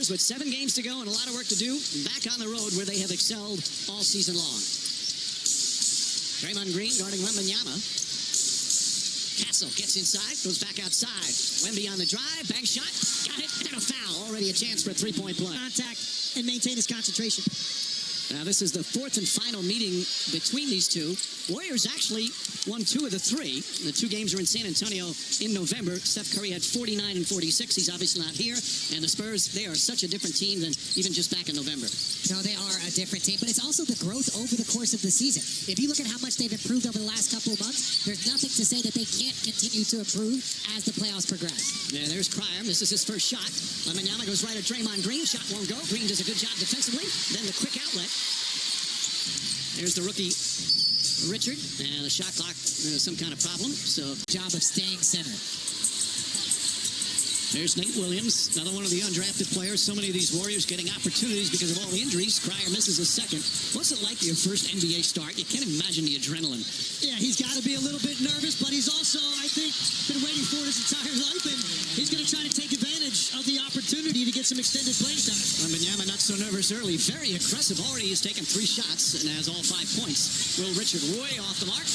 Spurs with 7 games to go and a lot of work to do. Back on the road where they have excelled all season long. Draymond Green guarding Wembanyama. Castle gets inside, goes back outside. Wemby on the drive, bank shot, got it, and a foul. Already a chance for a three-point play. Contact and maintain his concentration. Now this is the 4th and final meeting between these two. Warriors actually won 2 of the 3. The 2 games are in San Antonio in November. Steph Curry had 49 and 46. He's obviously not here. And the Spurs, they are such a different team than even just back in November. No, they are a different team, but it's also the growth over the course of the season. If you look at how much they've improved over the last couple of months, there's nothing to say that they can't continue to improve as the playoffs progress. Yeah, there's Cryer. This is his first shot. Wembanyama goes right at Draymond Green. Shot won't go. Green does a good job defensively. Then the quick outlet. There's the rookie, Richard, and the shot clock, some kind of problem, so... Job of staying center. There's Nate Williams, another one of the undrafted players. So many of these Warriors getting opportunities because of all the injuries. Cryer misses a second. What's it like your first NBA start? You can't imagine the adrenaline. Yeah, he's got to be a little bit nervous, but he's also, I think, been waiting for it his entire life, and he's going to try to take advantage of the opportunity to get some extended playing time. Wembanyama not so nervous early. Very aggressive. Already he's taken 3 shots and has all 5 points. Will Richard way off the mark.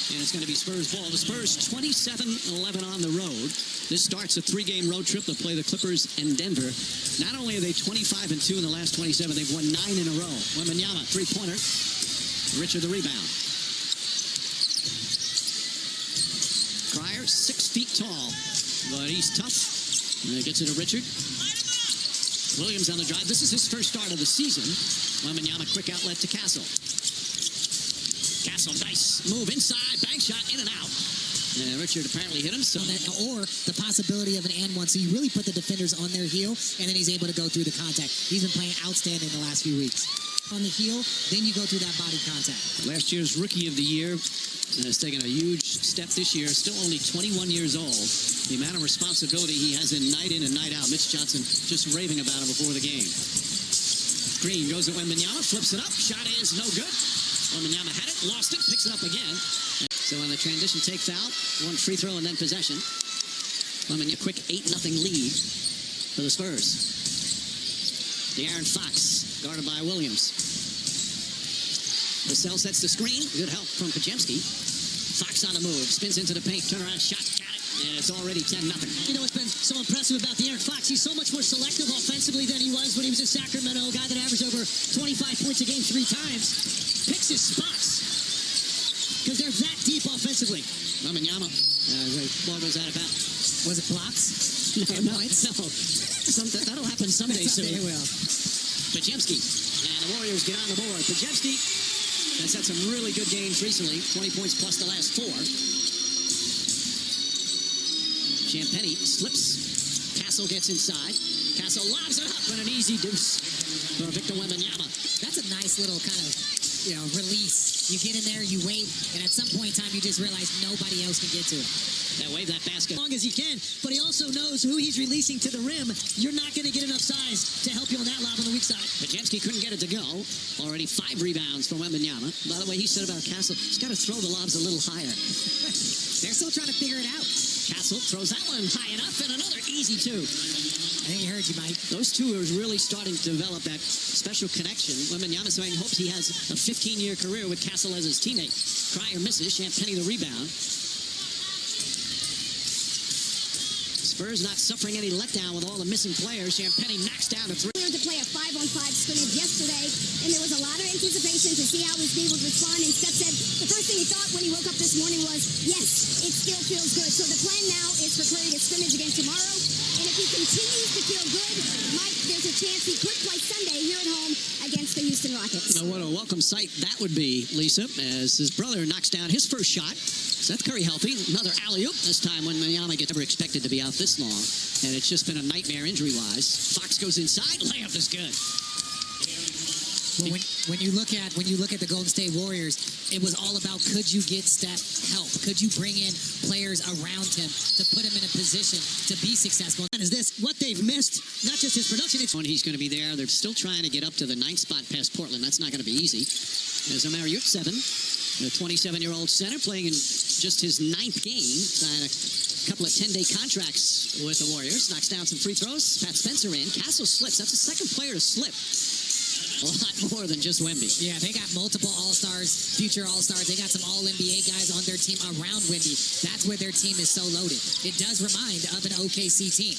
And it's going to be Spurs ball. The Spurs 27-11 on the road. This starts a 3-game road trip. They'll play the Clippers and Denver. Not only are they 25-2 in the last 27, they've won 9 in a row. Wembanyama, 3-pointer. Richard the rebound. Cryer, 6 feet tall, but he's tough. And gets it to Richard. Williams on the drive. This is his first start of the season. Wembanyama, quick outlet to Castle. Castle, nice move inside, bank shot, in and out. And Richard apparently hit him. So Or the possibility of an and one. So you really put the defenders on their heel, and then he's able to go through the contact. He's been playing outstanding the last few weeks. On the heel, then you go through that body contact. Last year's Rookie of the Year has taken a huge step this year. Still only 21 years old. The amount of responsibility he has in and night out. Mitch Johnson just raving about him before the game. Green goes at Wembanyama, flips it up. Shot is no good. Wembanyama had it, lost it, picks it up again. So on the transition take foul, 1 free throw and then possession. Wembanyama quick 8-0 lead for the Spurs. De'Aaron Fox, guarded by Williams. Vassell sets the screen, good help from Podziemski. Fox on the move, spins into the paint, turnaround shot, got it, and it's already 10-0. You know what's been so impressive about De'Aaron Fox? He's so much more selective offensively than he was when he was in Sacramento, a guy that averaged over 25 points a game 3 times. Picks his spots because they're that deep offensively. Wembanyama, what was that about? Was it blocks? No. That'll happen someday soon. It will. Podziemski, and the Warriors get on the board. Podziemski has had some really good games recently, 20 points plus the last 4. Champagnie slips. Castle gets inside. Castle lobs it up with an easy deuce for Victor Wembanyama. That's a nice little kind of, release. You get in there, you wait, and at some point in time, you just realize nobody else can get to it. That wave that basket. As long as he can, but he also knows who he's releasing to the rim. You're not going to get enough size to help you on that lob on the weak side. Podziemski couldn't get it to go. Already 5 rebounds for Wembanyama. By the way, he said about Castle, he's got to throw the lobs a little higher. They're still trying to figure it out. Castle throws that one high enough, and another easy 2. I think he heard you, Mike. Those two are really starting to develop that special connection. Wembanyama saying hopes he has a 15-year career with Castle as his teammate. Cryer misses. Champagnie the rebound. Spurs not suffering any letdown with all the missing players. Champagnie knocks down a 3. To play a 5-on-5 scrimmage yesterday, and there was a lot of anticipation to see how his team would respond. And Steph said the first thing he thought when he woke up this morning was, yes, it still feels good. So the plan now is for Curry to scrimmage again tomorrow. And if he continues to feel good, Mike, there's a chance he could play Sunday here at home against the Houston Rockets. Now, what a welcome sight that would be, Lisa, as his brother knocks down his first shot. Seth Curry healthy. Another alley-oop. This time when Wembanyama gets never expected to be out this long. And it's just been a nightmare injury-wise. Fox goes inside. Layup is good. Well, when you look at the Golden State Warriors, it was all about could you get Steph help? Could you bring in players around him to put him in a position to be successful? Is this what they've missed? Not just his production. It's when he's going to be there. They're still trying to get up to the 9th spot past Portland. That's not going to be easy. There's Omer Yurtseven, the 27-year-old center playing in just his 9th game, trying to couple of 10-day contracts with the Warriors. Knocks down some free throws. Pat Spencer in. Castle slips. That's the second player to slip. A lot more than just Wemby. Yeah, they got multiple All-Stars, future All-Stars. They got some All-NBA guys on their team around Wemby. That's where their team is so loaded. It does remind of an OKC team.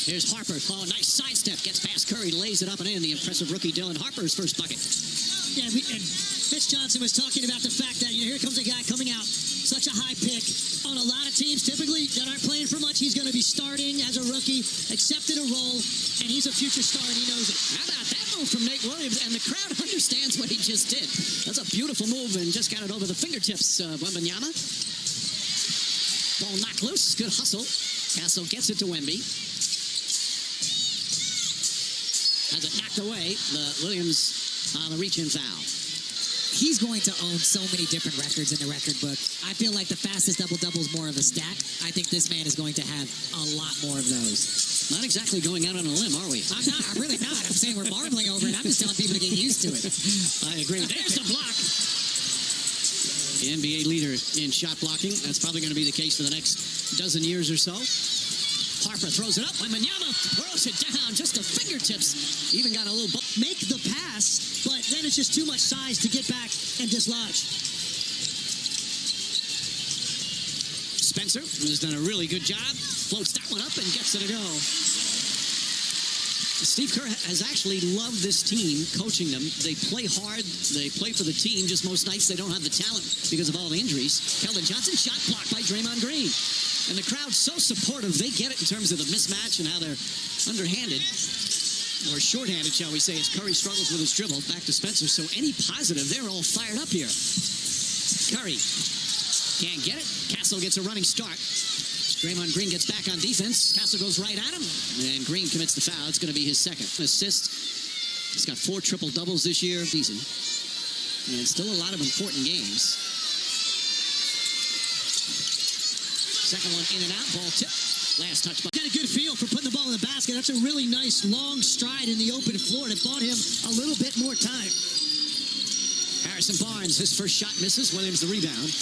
Here's Harper. Oh, nice sidestep. Gets past Curry, lays it up and in. The impressive rookie Dylan Harper's first bucket. Yeah, and Mitch Johnson was talking about the fact that, here comes a guy coming out, such a high pick. On a lot of teams, typically, that aren't playing for much, he's going to be starting as a rookie, accepted a role, and he's a future star, and he knows it. How about that move from Nate Williams? And the crowd understands what he just did. That's a beautiful move and just got it over the fingertips of Wembanyama. Ball knocked loose. Good hustle. Castle gets it to Wemby. Has it knocked away. Williams on the reach-in foul. He's going to own so many different records in the record book. I feel like the fastest double-double is more of a stat. I think this man is going to have a lot more of those. Not exactly going out on a limb, are we? I'm not. I'm really not. I'm saying we're marveling over it. I'm just telling people to get used to it. I agree. There's the block. The NBA leader in shot blocking. That's probably going to be the case for the next dozen years or so. Harper throws it up. Wembanyama throws it down just to fingertips. Even got a little... Make the pass, but then it's just too much size to get back and dislodge. Spencer has done a really good job. Floats that one up and gets it to go. Steve Kerr has actually loved this team, coaching them. They play hard. They play for the team. Just most nights they don't have the talent because of all the injuries. Keldon Johnson, shot blocked by Draymond Green. And the crowd's so supportive. They get it in terms of the mismatch and how they're underhanded. Or shorthanded, shall we say, as Curry struggles with his dribble. Back to Spencer. So any positive, they're all fired up here. Curry can't get it. Castle gets a running start. Draymond Green gets back on defense. Castle goes right at him. And Green commits the foul. It's going to be his second assist. He's got 4 triple-doubles this year. Season. And still a lot of important games. Second one in and out. Ball tip. Last touch. Got a good feel for putting the ball in the basket. That's a really nice long stride in the open floor, and it bought him a little bit more time. Harrison Barnes, his first shot misses. Williams the rebound.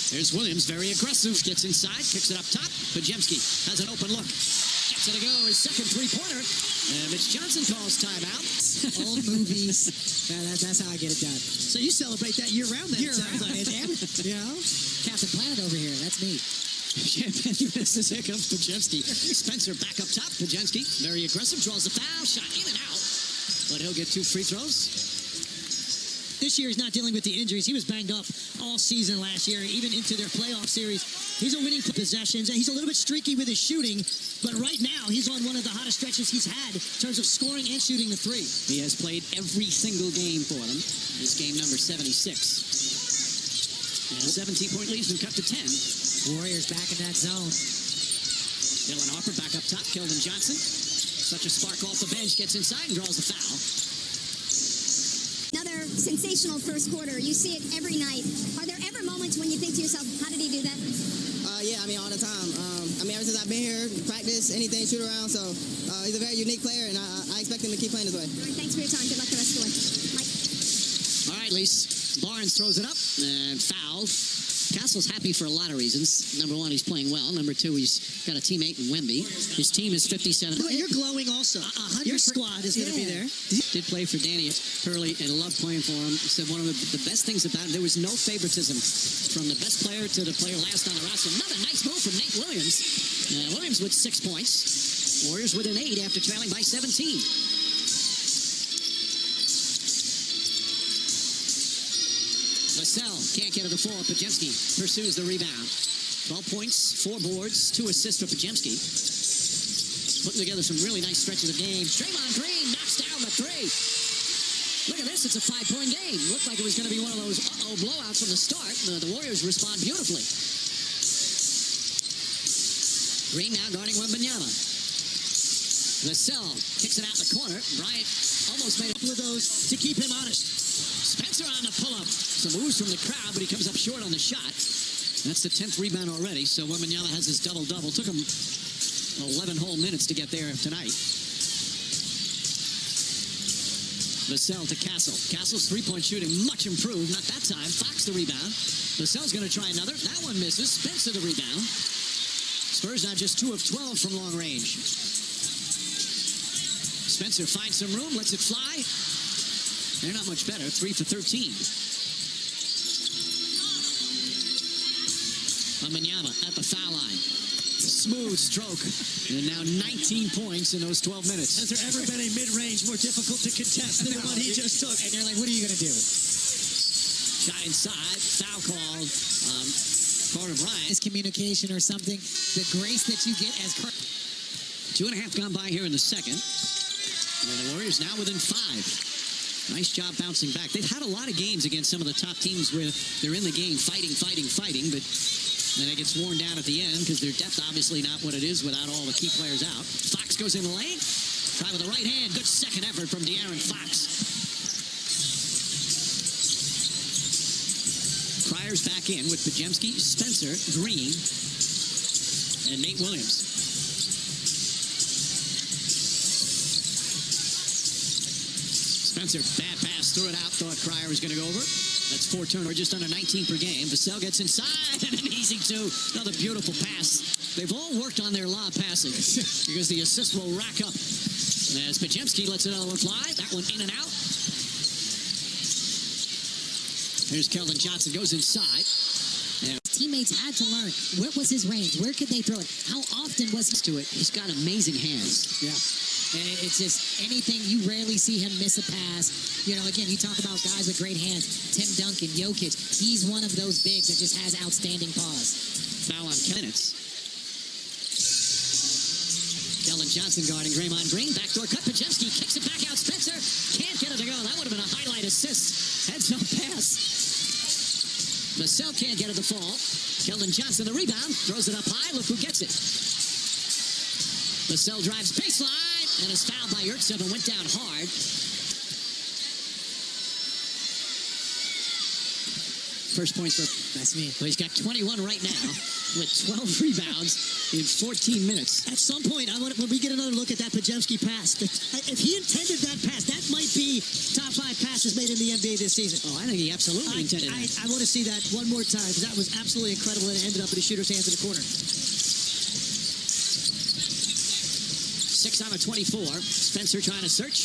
There's Williams, very aggressive. Gets inside, kicks it up top. Pajemski has an open look. Gets it to go. His second three-pointer. And Mitch Johnson calls timeout. Old movies. That's how I get it done. So you celebrate that year-round then? Year-round, damn it. You know? Captain Planet over here. That's me. Champagne misses. Here comes Pajemski. Spencer back up top. Pajemski, very aggressive. Draws the foul. Shot in and out. But he'll get 2 free throws. This year he's not dealing with the injuries. He was banged up all season last year, even into their playoff series. He's a winning possessions, and he's a little bit streaky with his shooting, but right now he's on one of the hottest stretches he's had in terms of scoring and shooting the three. He has played every single game for them. This game number 76. And a 17-point lead's been cut to 10. Warriors back in that zone. Dylan Harper back up top. Keldon Johnson. Such a spark off the bench. Gets inside and draws the foul. Another sensational first quarter. You see it every night. Are there ever moments when you think to yourself, how did he do that? Yeah, I mean, all the time. Ever since I've been here, practice, anything, shoot around. So he's a very unique player, and I expect him to keep playing this way. All right, thanks for your time. Good luck the rest of the way. Mike. All right, Lise. Barnes throws it up and fouled. Castle's happy for a lot of reasons. Number one, he's playing well. Number two, he's got a teammate in Wemby. His team is 57. Well, you're glowing also. Your squad is going to be there. Did play for Danny Hurley and loved playing for him. He said one of the best things about him, there was no favoritism from the best player to the player last on the roster. Another nice move from Nate Williams. Williams with 6 points. Warriors within 8 after trailing by 17. Vassell can't get it to fall. Pajemski pursues the rebound. 12 points, 4 boards, 2 assists for Pajemski. Putting together some really nice stretches of game. Draymond Green knocks down the 3. Look at this, it's a 5-point game. Looked like it was going to be one of those blowouts from the start. The Warriors respond beautifully. Green now guarding Wembanyama. Vassell kicks it out the corner. Bryant almost made a couple of those to keep him honest. Spencer on the pull-up. Some moves from the crowd, but he comes up short on the shot. That's the 10th rebound already, so Wembanyama has his double-double. Took him 11 whole minutes to get there tonight. Vassell to Castle. Castle's three-point shooting much improved. Not that time. Fox the rebound. Vassell's going to try another. That one misses. Spencer the rebound. Spurs now just 2 of 12 from long range. Spencer finds some room, lets it fly. They're not much better. 3 for 13. Wembanyama at the foul line. Smooth stroke. And now 19 points in those 12 minutes. Has there ever been a mid-range more difficult to contest than the one he just took? And you're like, what are you going to do? Shot inside. Foul call. Carter Bryant. Is communication or something. The grace that you get as 2.5 gone by here in the second. And the Warriors now within 5. Nice job bouncing back. They've had a lot of games against some of the top teams where they're in the game fighting, but then it gets worn down at the end because their depth obviously not what it is without all the key players out. Fox goes in the lane. Try with the right hand. Good second effort from De'Aaron Fox. Cryer's back in with Pajemski, Spencer, Green, and Nate Williams. Spencer, bad pass, threw it out, thought Cryer was going to go over. That's 4 turnovers, just under 19 per game. Vassell gets inside, and an easy 2. Another beautiful pass. They've all worked on their lob passing because the assist will rack up. As Pajemski lets another one fly, that one in and out. Here's Keldon Johnson, goes inside. And teammates had to learn. What was his range? Where could they throw it? How often was he to it? He's got amazing hands. Yeah. And it's just anything, you rarely see him miss a pass. You know, again, you talk about guys with great hands. Tim Duncan, Jokic. He's one of those bigs that just has outstanding paws. Foul on minutes. Keldon Johnson guarding Draymond Green. Backdoor cut. Pajemski kicks it back out. Spencer can't get it to go. That would have been a highlight assist. Heads-up pass. Vassell can't get it to fall. Keldon Johnson the rebound. Throws it up high. Look who gets it. Vassell drives baseline. And is fouled by Yurtsev and went down hard. First points for... That's me. Well, he's got 21 right now with 12 rebounds in 14 minutes. At some point, when we get another look at that Pajemski pass, if he intended that pass, that might be top 5 passes made in the NBA this season. Oh, I think he absolutely intended that. I want to see that one more time because that was absolutely incredible and it ended up in the shooter's hands in the corner. 6 out of 24. Spencer trying to search.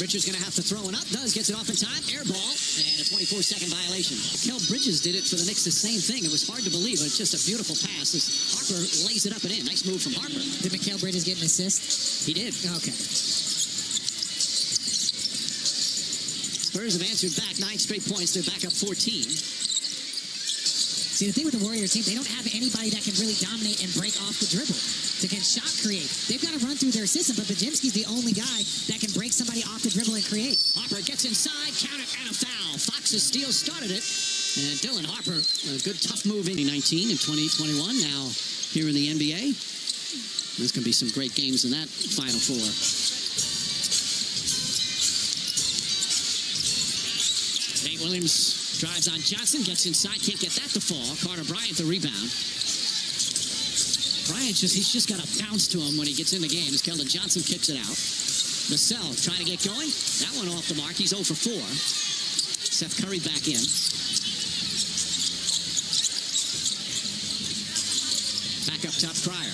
Richards going to have to throw it up. Does. Gets it off in time. Air ball. And a 24-second violation. Kel Bridges did it for the Knicks the same thing. It was hard to believe, but it's just a beautiful pass. As Harper lays it up and in. Nice move from Harper. Did Mikal Bridges get an assist? He did. Okay. Spurs have answered back 9 straight points. They're back up 14. See, the thing with the Warriors team, they don't have anybody that can really dominate and break off the dribble. To get shot create. They've got to run through their system, but Pajemski's the only guy that can break somebody off the dribble and create. Harper gets inside, count it, and a foul. Fox's steal started it. And Dylan Harper, a good tough move in 2019 and 2021. Now here in the NBA. There's going to be some great games in that Final Four. Nate Williams drives on Johnson, gets inside, can't get that to fall. Carter Bryant the rebound. Bryant he's just got a bounce to him when he gets in the game as Keldon Johnson kicks it out. Vassell trying to get going. That one off the mark. He's 0 for 4. Seth Curry back in. Back up top, Cryer.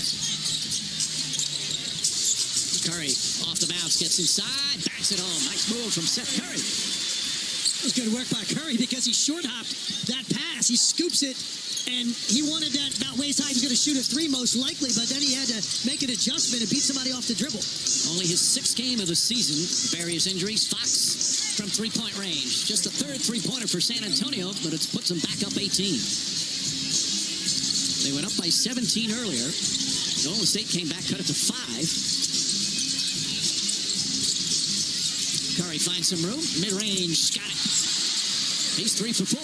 Curry off the bounce, gets inside, backs it home. Nice move from Seth Curry. It was good work by Curry because he short-hopped that pass. He scoops it. And he wanted that about waist high. He was going to shoot a 3 most likely, but then he had to make an adjustment and beat somebody off the dribble. Only his 6th game of the season. Various injuries. Fox from 3-point range. Just the 3rd 3-pointer for San Antonio, but it puts them back up 18. They went up by 17 earlier. Golden State came back, cut it to 5. Curry finds some room. Mid-range. Got it. He's 3 for 4.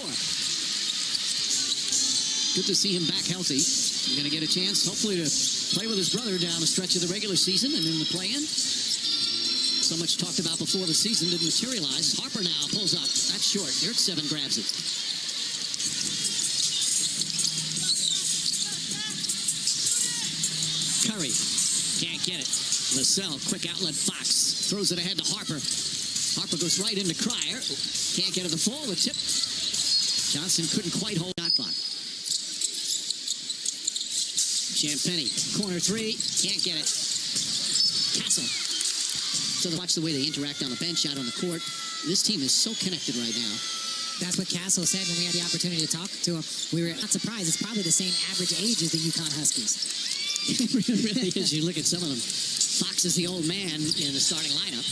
Good to see him back healthy. He's going to get a chance, hopefully, to play with his brother down the stretch of the regular season and in the play-in. So much talked about before the season didn't materialize. Harper now pulls up. That's short. Yurtsev grabs it. Curry can't get it. Vassell, quick outlet. Fox throws it ahead to Harper. Harper goes right into Cryer. Can't get to the fall. The tip. Johnson couldn't quite hold shot clock. Champagny, corner three. Can't get it. Castle. So watch the way they interact on the bench, out on the court. This team is so connected right now. That's what Castle said when we had the opportunity to talk to him. We were not surprised. It's probably the same average age as the UConn Huskies. It really is. You look at some of them. Fox is the old man in the starting lineup.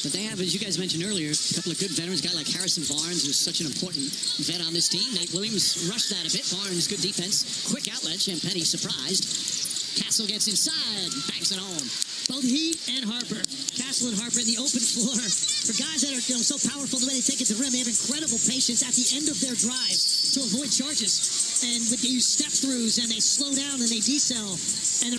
But they have, as you guys mentioned earlier, a couple of good veterans. A guy like Harrison Barnes, who's such an important vet on this team. Nate Williams rushed that a bit. Barnes, good defense. Quick outlet. Champagny surprised. Castle gets inside. Banks it home. Both he and Harper, Castle and Harper in the open floor. For guys that are so powerful the way they take it to the rim, they have incredible patience at the end of their drive to avoid charges. And with they use step-throughs, and they slow down, and they decel. And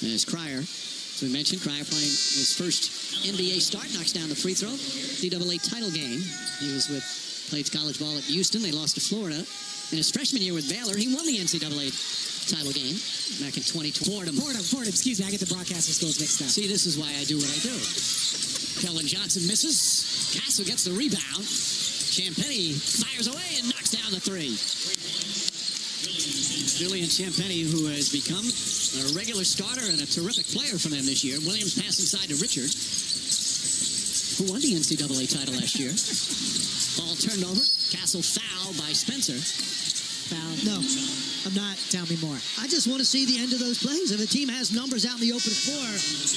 there's Cryer. As we mentioned, Cryer playing his first NBA start, knocks down the free throw. NCAA title game. Played college ball at Houston. They lost to Florida. In his freshman year with Baylor, he won the NCAA title game back in 2020. Fordham, excuse me, I get the broadcasting skills mixed up. See, this is why I do what I do. Kellen Johnson misses. Castle gets the rebound. Champagny fires away and knocks down the three. Julian Champagny, who has become a regular starter and a terrific player for them this year. Williams pass inside to Richard, who won the NCAA title last year. Ball turned over. Castle foul by Spencer. Foul. no, I'm not. Tell me more. I just want to see the end of those plays. If a team has numbers out in the open floor,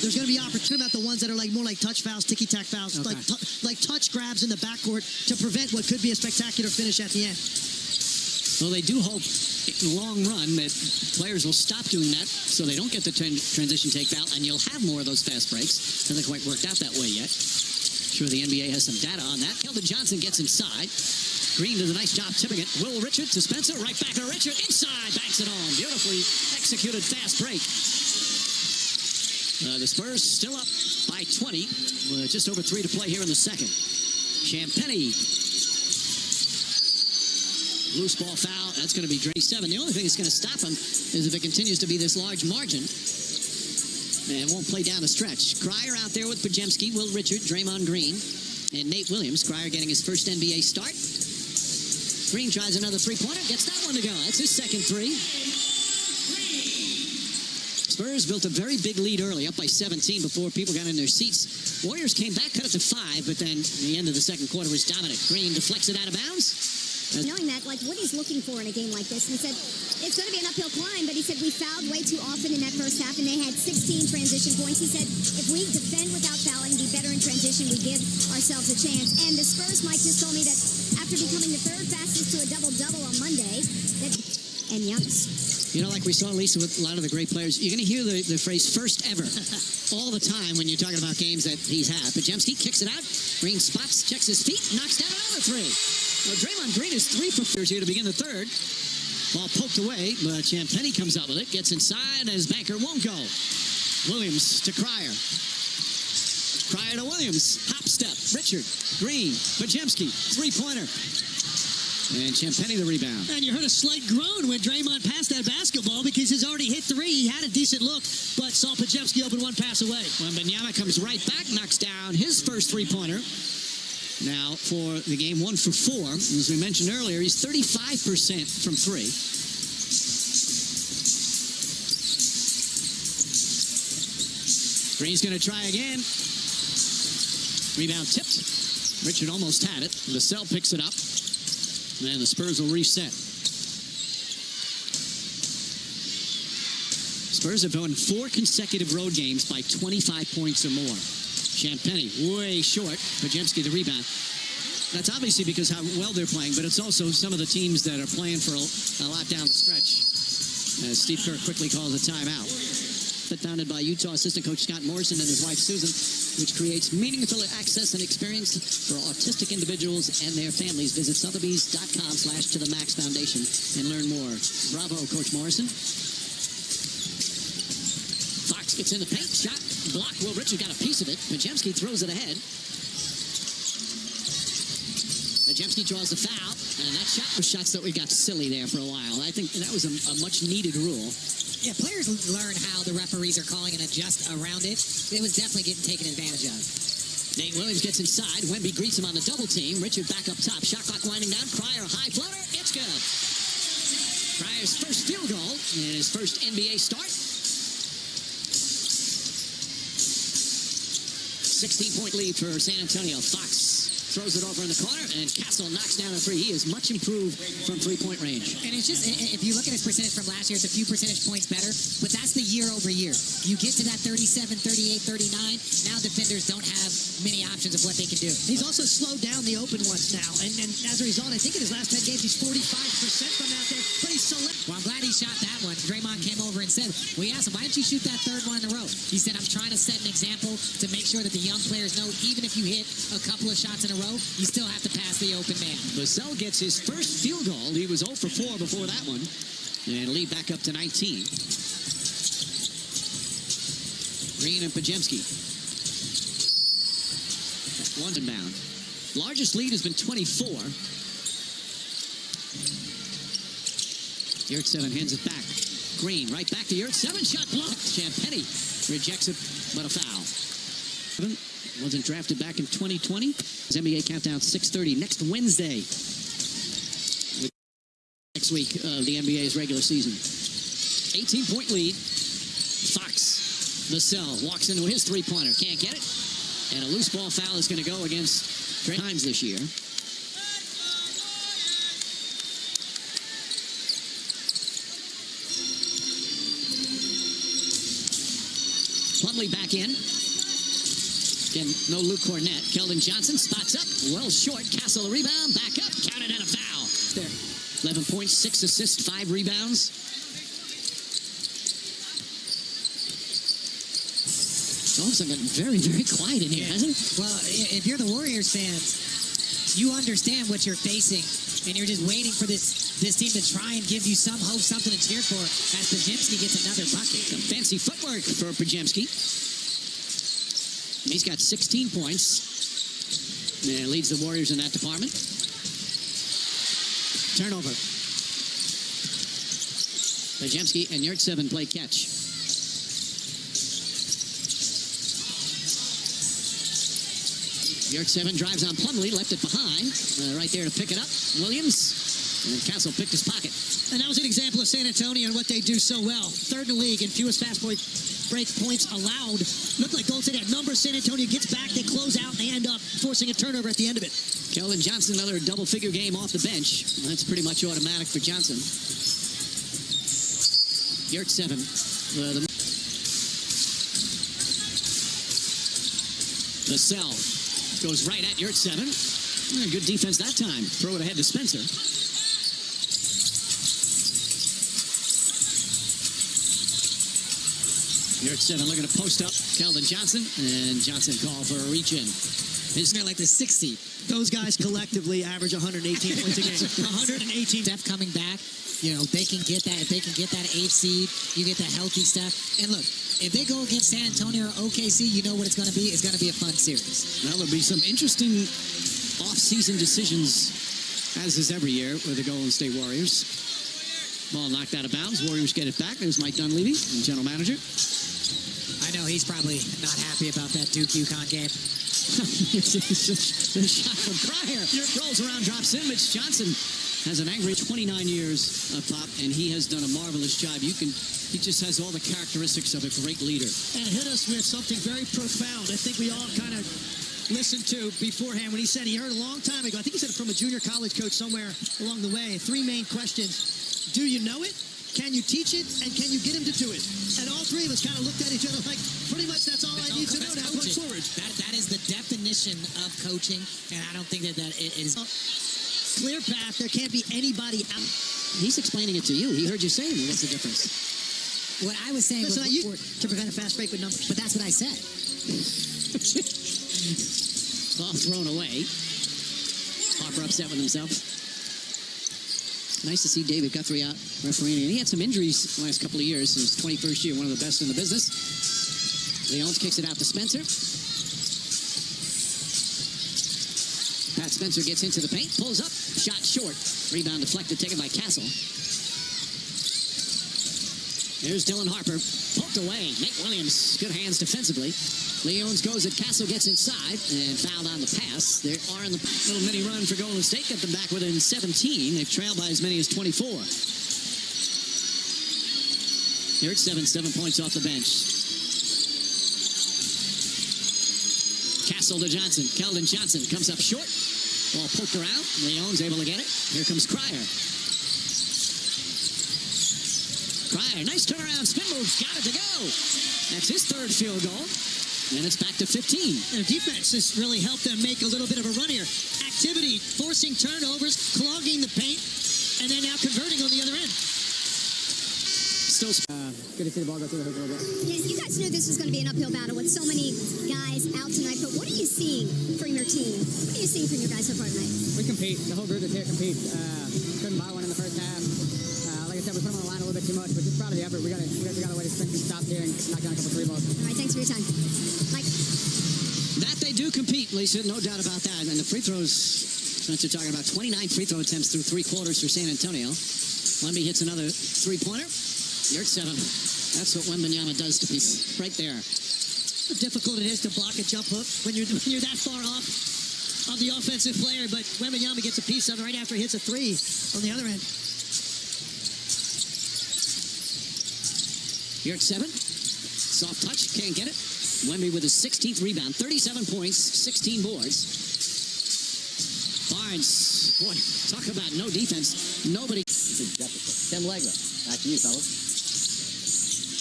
there's going to be opportunity about the ones that are more like touch fouls, ticky-tack fouls, Okay. like touch grabs in the backcourt to prevent what could be a spectacular finish at the end. Well, they do hope in the long run that players will stop doing that so they don't get the transition take foul, and you'll have more of those fast breaks. Hasn't quite worked out that way yet. Sure, the NBA has some data on that. Keldon Johnson gets inside. Green does a nice job tipping it. Will Richard to Spencer. Right back to Richard. Inside. Banks it home. Beautifully executed fast break. The Spurs still up by 20. Just over 3 to play here in the second. Champagny. Loose ball foul. That's going to be 7. The only thing that's going to stop him is if it continues to be this large margin. And won't play down the stretch. Cryer out there with Pajemski, Will Richard, Draymond Green, and Nate Williams. Cryer getting his first NBA start. Green tries another three-pointer, gets that one to go. That's his second three. Spurs built a very big lead early, up by 17 before people got in their seats. Warriors came back, cut it to 5, but then the end of the second quarter was dominant. Green deflects it out of bounds. Knowing that, what he's looking for in a game like this, he said it's going to be an uphill climb, but he said we fouled way too often in that first half, and they had 16 transition points. He said if we defend without fouling, be better in transition, we give ourselves a chance. And the Spurs, Mike just told me that after becoming the third fastest to a double-double on Monday, and Giannis. You know, like we saw, Lisa, with a lot of the great players, you're going to hear the phrase first ever all the time when you're talking about games that he's had. Pajemski kicks it out. Green spots, checks his feet, knocks down another three. Well, Draymond Green is 3 for 4 here to begin the third. Ball poked away, but Champagny comes up with it, gets inside, and his banker won't go. Williams to Cryer. Cryer to Williams. Hop step. Richard. Green. Pajemski. Three-pointer. And Champagny the rebound. And you heard a slight groan when Draymond passed that basketball because he's already hit 3. He had a decent look, but saw Pajemski open one pass away. When Benyama comes right back, knocks down his first three-pointer. Now, for the game, 1 for 4. As we mentioned earlier, he's 35% from 3. Green's going to try again. Rebound tipped. Richard almost had it. Vassell picks it up. And the Spurs will reset. Spurs have won 4 consecutive road games by 25 points or more. Champagny way short. Pajemski the rebound. That's obviously because how well they're playing, but it's also some of the teams that are playing for a lot down the stretch. Steve Kerr quickly calls a timeout. Founded by Utah assistant coach Scott Morrison and his wife Susan, which creates meaningful access and experience for autistic individuals and their families. Visit Sotheby's.com/to-the-max foundation and learn more. Bravo, Coach Morrison. Fox gets in the paint. Shot. Block. Will Richard got a piece of it. Pajemski throws it ahead. Pajemski draws the foul. And that shot was shots that we got silly there for a while. I think that was a much-needed rule. Yeah, players learn how the referees are calling and adjust around it. It was definitely getting taken advantage of. Nate Williams gets inside. Wemby greets him on the double team. Richard back up top. Shot clock winding down. Cryer, high floater. It's good. Cryer's first field goal in his first NBA start. 16-point lead for San Antonio. Fox throws it over in the corner, and Castle knocks down a three. He is much improved from three-point range. And it's just, if you look at his percentage from last year, it's a few percentage points better, but that's the year over year. You get to that 37, 38, 39, now defenders don't have many options of what they can do. He's also slowed down the open ones now, and as a result, I think in his last 10 games, he's 45% from out there, but he's select. Well, I'm glad he shot that one. Draymond came over and said, we asked him, why didn't you shoot that third one in a row? He said, I'm trying to set an example to make sure that the young players know even if you hit a couple of shots in a row, you still have to pass the open man. Vassell gets his first field goal. He was 0 for 4 before that one. And lead back up to 19. Green and Pajemski. London bound. Largest lead has been 24. Yurtseven hands it back. Green right back to Yurtseven. Shot blocked. Champagny rejects it, but a foul. Wasn't drafted back in 2020. His NBA countdown 6:30 next Wednesday. Next week of the NBA's regular season. 18-point lead. Fox, Vassell walks into his three-pointer. Can't get it. And a loose ball foul is going to go against times this year. Plumlee back in. Again, no Luke Cornett. Keldon Johnson spots up. Well short. Castle a rebound. Back up. Counted and a foul. There. 11 points, 6 assists, 5 rebounds. It's all of a sudden gotten very, very quiet in here, hasn't it? Well, if you're the Warriors fans, you understand what you're facing, and you're just waiting for this team to try and give you some hope, something to cheer for as Pajemski gets another bucket. Some fancy footwork for Pajemski. He's got 16 points and leads the Warriors in that department. Turnover. Pajemski and Yurtseven play catch. Yurtseven drives on Plumlee, left it behind. Right there to pick it up. Williams. And Castle picked his pocket. And that was an example of San Antonio and what they do so well. Third in the league in fewest fast break points allowed. Looked like Golden State had numbers. San Antonio gets back, they close out, and they end up forcing a turnover at the end of it. Keldon Johnson, another double-figure game off the bench. That's pretty much automatic for Johnson. Yurtseven. Vassell goes right at Yurtseven. Good defense that time. Throw it ahead to Spencer. Yurtseven looking to post up Keldon Johnson, and Johnson called for a reach-in. It's kind of like the 60. Those guys collectively average 118 points a game. 118. Steph coming back, you know, they can get that. If they can get that 8th seed, you get the healthy stuff. And look, if they go against San Antonio or OKC, you know what it's going to be. It's going to be a fun series. Well, there'll be some interesting off-season decisions, as is every year with the Golden State Warriors. Ball knocked out of bounds. Warriors get it back. There's Mike Dunleavy, general manager. I know he's probably not happy about that Duke UConn game. The shot from Cryer rolls around, drops in. Mitch Johnson has an angry 29 years of pop, and he has done a marvelous job. He just has all the characteristics of a great leader. And hit us with something very profound. I think we all kind of listened to beforehand when he said he heard a long time ago. I think he said it from a junior college coach somewhere along the way. 3 main questions. Do you know it? Can you teach it? And can you get him to do it? And all 3 of us kind of looked at each other like, pretty much that's all I need to know now going forward. That is the definition of coaching, and I don't think that it is. Clear path. There can't be anybody out. He's explaining it to you. He heard you saying it. What's the difference? What I was saying was to prevent a fast break with numbers. but that's what I said. Ball thrown away. Harper upset with himself. Nice to see David Guthrie out refereeing. And he had some injuries the last couple of years. His 21st year, one of the best in the business. Leons kicks it out to Spencer. Pat Spencer gets into the paint, pulls up, shot short. Rebound deflected, taken by Castle. Here's Dylan Harper, poked away. Nate Williams, good hands defensively. Leons goes at Castle, gets inside, and fouled on the pass. They are in the little mini run for Golden State, got them back within 17. They've trailed by as many as 24. Here at 7 points off the bench. Castle to Johnson. Keldon Johnson comes up short. Ball poked around. Leon's able to get it. Here comes Cryer. Cryer, nice turnaround spin move. Got it to go. That's his third field goal. And it's back to 15. And defense has really helped them make a little bit of a run here. Activity, forcing turnovers, clogging the paint, and then now converting on the other end. Still Good to see the ball go through the hoop a little bit. Yes, you guys knew this was going to be an uphill battle with so many guys out tonight, but what are you seeing from your team? What are you seeing from your guys so far tonight? We compete. The whole group is here competes. Couldn't buy one in the first half. Like I said, we put them on the line a little bit too much, but just proud of the effort. We got a way to spin some stops here and knock down a couple three balls. All right, thanks for your time. Mike? that they do compete, Lisa, no doubt about that. And the free throws, Spencer talking about 29 free throw attempts through three quarters for San Antonio. Wemby hits another three-pointer. You're at 7. That's what Wembanyama does to people right there. How difficult it is to block a jump hook when you're that far off of the offensive player, but Wembanyama gets a piece of it right after he hits a three on the other end. You're at 7. Soft touch, can't get it. Wemby with his 16th rebound, 37 points, 16 boards. Barnes, boy, talk about no defense. Nobody. Tim Legler, back to you, fellas.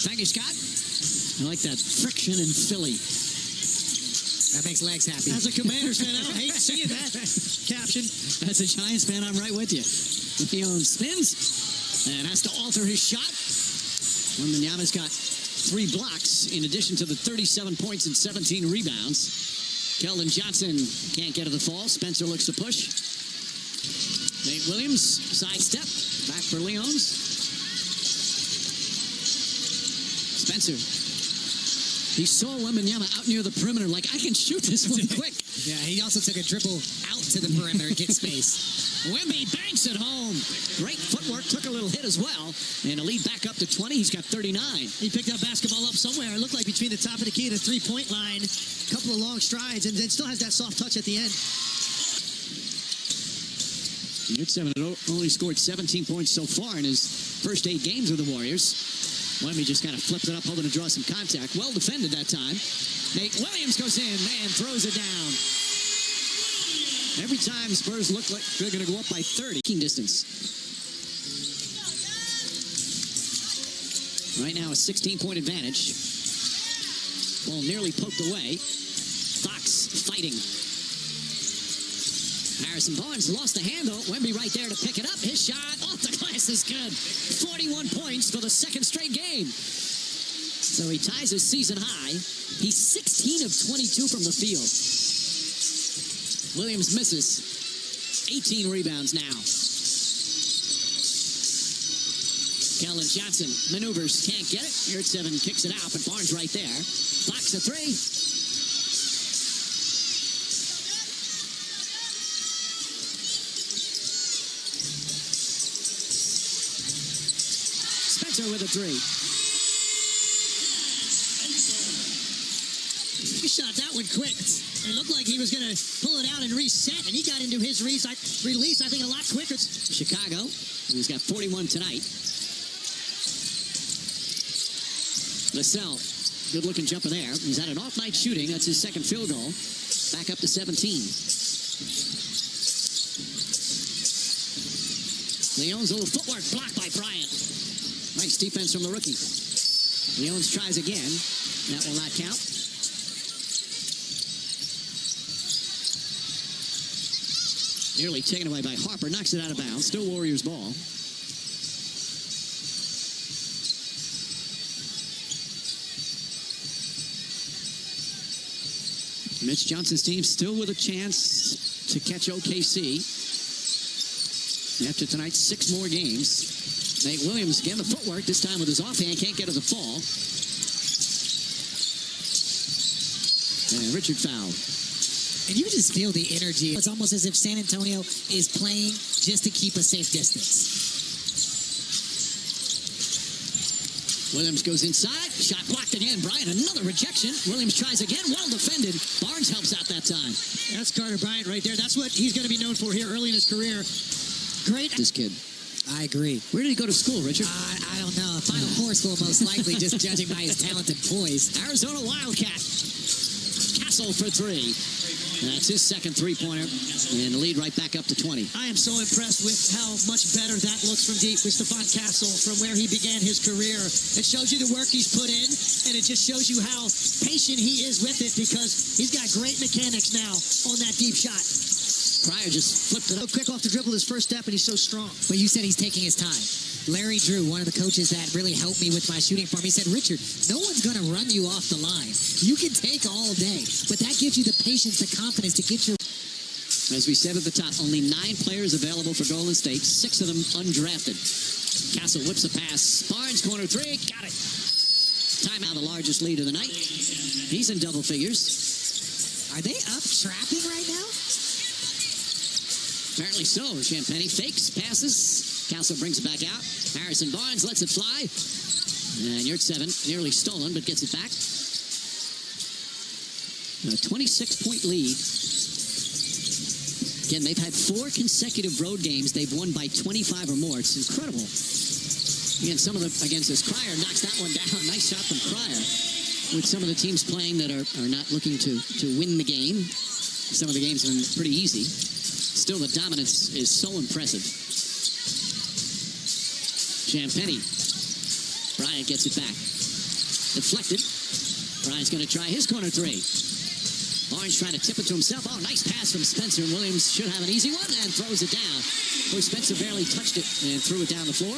Thank you, Scott. I like that friction in Philly. That makes Legs happy. As a Commanders fan, I don't hate seeing that caption. As a Giants fan, I'm right with you. Leon spins and has to alter his shot. Wembanyama's got 3 blocks in addition to the 37 points and 17 rebounds. Keldon Johnson can't get to the fall. Spencer looks to push. Nate Williams, sidestep. Back for Leons. Spencer. He saw Wembanyama out near the perimeter like, I can shoot this one quick. Yeah, he also took a dribble out to the perimeter and get space. Wemby banks it home. Great footwork, took a little hit as well. And a lead back up to 20. He's got 39. He picked that basketball up somewhere. It looked like between the top of the key and the three-point line. A couple of long strides, and then still has that soft touch at the end. Nick 7 only scored 17 points so far in his first 8 games with the Warriors. Wemby just kind of flipped it up, hoping to draw some contact. Well defended that time. Nate Williams goes in and throws it down. Every time Spurs look like they're going to go up by 30. Distance. Right now a 16-point advantage. Ball nearly poked away. Fox fighting. Harrison Barnes lost the handle. Wemby right there to pick it up. His shot off the glass is good. 41 points for the second straight game. So he ties his season high. He's 16 of 22 from the field. Williams misses. 18 rebounds now. Keldon Johnson maneuvers, can't get it. Here at 7, kicks it out, but Barnes right there. Fox a 3. Spencer with a 3. He shot that one quick. It looked like he was going to pull it out and reset, and he got into his release, I think, a lot quicker. Chicago, who's got 41 tonight. Vassell, good-looking jumper there. He's had an off-night shooting. That's his second field goal. Back up to 17. Leon's little footwork blocked by Bryant. Nice defense from the rookie. Leons tries again. That will not count. Nearly taken away by Harper. Knocks it out of bounds. Still Warriors ball. Mitch Johnson's team still with a chance to catch OKC. After tonight's 6 more games. Nate Williams, again, the footwork, this time with his offhand, can't get to the fall. And Richard fouled. And you can just feel the energy. It's almost as if San Antonio is playing just to keep a safe distance. Williams goes inside. Shot blocked again. Bryant, another rejection. Williams tries again. Well defended. Barnes helps out that time. That's Carter Bryant right there. That's what he's going to be known for here early in his career. Great. This kid. I agree. Where did he go to school, Richard? I don't know. Final Four school, most likely, just judging by his talented poise. Arizona Wildcat. Castle for three. And that's his second three-pointer. And the lead right back up to 20. I am so impressed with how much better that looks from deep with Stephon Castle from where he began his career. It shows you the work he's put in, and it just shows you how patient he is with it because he's got great mechanics now on that deep shot. Pryor just flipped it up. Quick off the dribble his first step, and he's so strong. But you said he's taking his time. Larry Drew, one of the coaches that really helped me with my shooting form, he said, Richard, no one's going to run you off the line. You can take all day, but that gives you the patience, the confidence to get your... As we said at the top, only 9 players available for Golden State, 6 of them undrafted. Castle whips a pass. Barnes, corner three, got it. Timeout, the largest lead of the night. He's in double figures. Are they up trapping right now? Apparently so. Champagny fakes, passes. Castle brings it back out. Harrison Barnes lets it fly. And Yurtseven nearly stolen, but gets it back. A 26-point lead. Again, they've had 4 consecutive road games. They've won by 25 or more. It's incredible. Again, some of the against this. Cryer knocks that one down. Nice shot from Cryer. With some of the teams playing that are not looking to win the game. Some of the games have been pretty easy. Still, the dominance is so impressive. Champagny. Bryant gets it back. Deflected. Bryant's going to try his corner three. Barnes trying to tip it to himself. Oh, nice pass from Spencer. Williams should have an easy one and throws it down. Boy, Spencer barely touched it and threw it down the floor.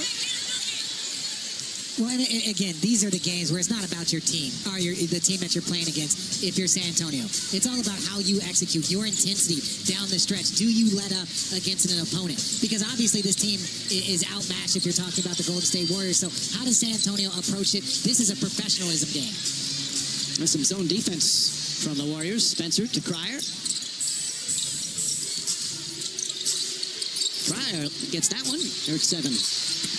Well, and again, these are the games where it's not about your team or the team that you're playing against if you're San Antonio. It's all about how you execute, your intensity down the stretch. Do you let up against an opponent? Because obviously this team is outmatched if you're talking about the Golden State Warriors. So how does San Antonio approach it? This is a professionalism game. There's some zone defense from the Warriors. Spencer to Cryer. Cryer gets that one. Yurtseven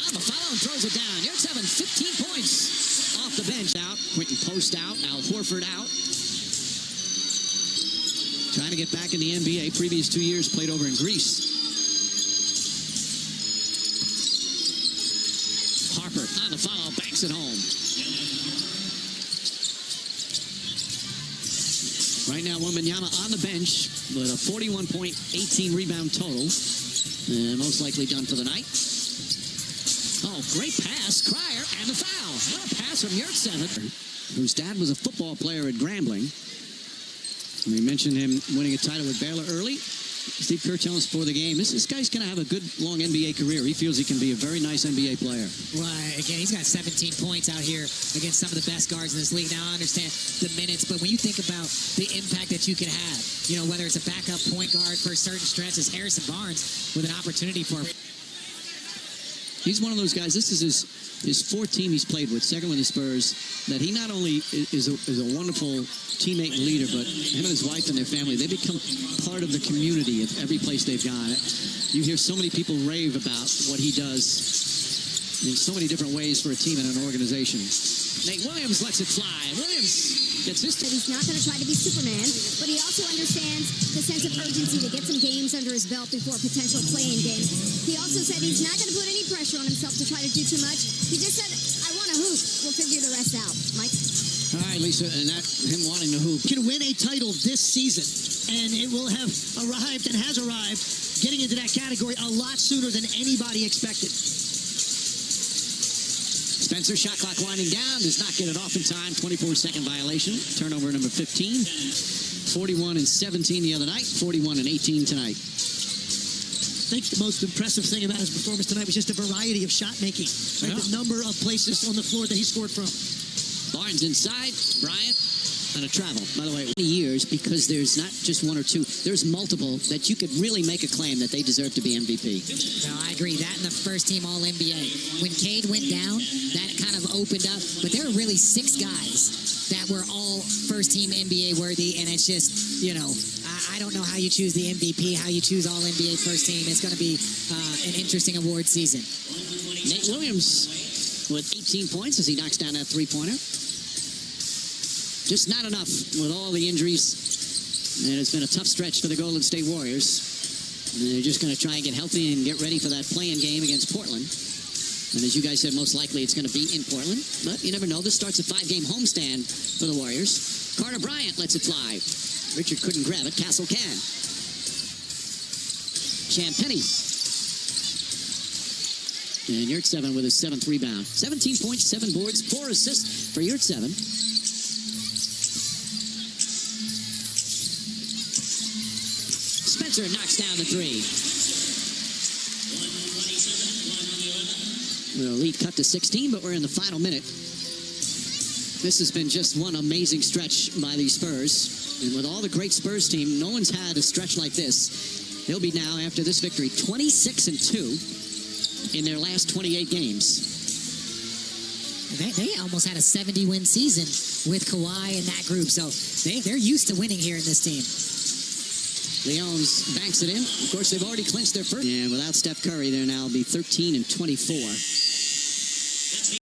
on the follow and throws it down. Yurtseven, 15 points off the bench. Out. Quentin Post out. Al Horford out. Trying to get back in the NBA. Previous 2 years played over in Greece. Harper on the follow. Banks it home. Right now, Wembanyama on the bench with a 41-point, 18-rebound total. And most likely done for the night. Oh, great pass. Cryer and the foul. What a pass from Yurtseven, whose dad was a football player at Grambling. We mentioned him winning a title with Baylor early. Steve Kerr telling us before the game, this guy's going to have a good, long NBA career. He feels he can be a very nice NBA player. Well, again, he's got 17 points out here against some of the best guards in this league. Now, I understand the minutes, but when you think about the impact that you can have, you know, whether it's a backup point guard for certain stretches, Harrison Barnes with an opportunity for... He's one of those guys, this is his fourth team he's played with, second with the Spurs, that he not only is a wonderful teammate and leader, but him and his wife and their family, they become part of the community at every place they've gone. You hear so many people rave about what he does in so many different ways for a team and an organization. Nate Williams lets it fly. Williams gets his... He's not going to try to be Superman, but he also understands the sense of urgency to get some games under his belt before a potential play-in game. He also said he's not going to put any pressure on himself to try to do too much. He just said, I want to hoop. We'll figure the rest out. Mike? All right, Lisa, and that him wanting to hoop. Can win a title this season, and it will have arrived and has arrived, getting into that category a lot sooner than anybody expected. Spencer, shot clock winding down, does not get it off in time. 24-second violation. Turnover number 15. 41 and 17 the other night. 41 and 18 tonight. I think the most impressive thing about his performance tonight was just a variety of shot making. Right? Yeah. The number of places on the floor that he scored from. Barnes inside. Bryant on a travel. By the way, 20 years, because there's not just one or two. There's multiple that you could really make a claim that they deserve to be MVP. No, I agree. That and the first team All-NBA. When Cade went down, that kind of opened up. But there were really 6 guys that were all first-team NBA worthy, and it's just, you know, I don't know how you choose the MVP, how you choose All-NBA first team. It's going to be an interesting award season. Nate Williams with 18 points as he knocks down that three-pointer. Just not enough with all the injuries. And it's been a tough stretch for the Golden State Warriors. And they're just going to try and get healthy and get ready for that play-in game against Portland. And as you guys said, most likely it's going to be in Portland. But you never know. This starts a 5-game homestand for the Warriors. Carter Bryant lets it fly. Richard couldn't grab it. Castle can. Champagnie. And Yurtseven with his 7th rebound. 17 points, 7 boards, 4 assists for Yurtseven. Spencer knocks down the 3. The lead cut to 16, but we're in the final minute. This has been just one amazing stretch by the Spurs. And with all the great Spurs team, no one's had a stretch like this. They'll be now, after this victory, 26-2 in their last 28 games. They almost had a 70-win season with Kawhi and that group, so they're used to winning here in this team. Leons banks it in. Of course, they've already clinched their first. And without Steph Curry, they'll now be 13-24.